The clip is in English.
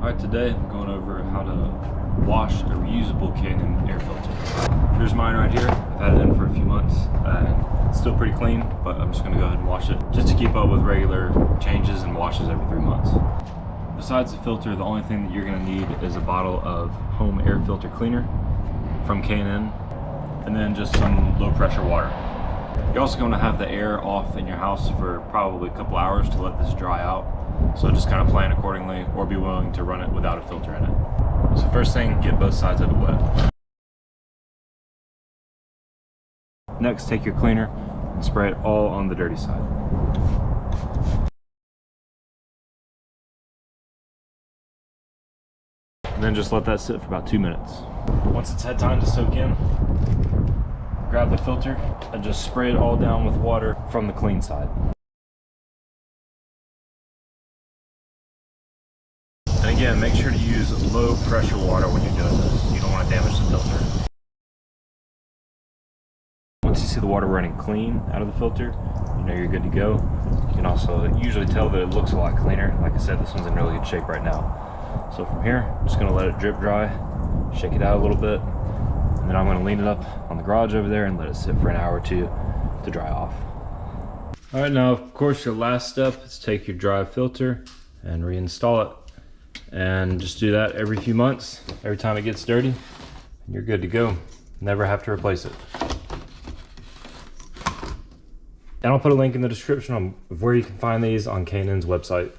Alright, today I'm going over how to wash a reusable Canon air filter. Here's mine right here. I've had it in for a few months and it's still pretty clean, but I'm just going to go ahead and wash it just to keep up with regular changes and washes every 3 months. Besides the filter, the only thing that you're going to need is a bottle of home air filter cleaner from K&N and then just some low pressure water. You're also going to have the air off in your house for probably a couple hours to let this dry out. So just kind of plan accordingly, or be willing to run it without a filter in it. So first thing, get both sides of it wet. Next, take your cleaner and spray it all on the dirty side. And then just let that sit for about 2 minutes. Once it's had time to soak in, grab the filter and just spray it all down with water from the clean side. And again, make sure to use low pressure water when you're doing this. You don't want to damage the filter. Once you see the water running clean out of the filter, you know you're good to go. You can also usually tell that it looks a lot cleaner. Like I said, this one's in really good shape right now. So from here, I'm just going to let it drip dry, shake it out a little bit, and then I'm going to lean it up on the garage over there and let it sit for an hour or two to dry off. All right, now of course your last step is take your dry filter and reinstall it. And just do that every few months, every time it gets dirty, and you're good to go. Never have to replace it. And I'll put a link in the description of where you can find these on K&N's website.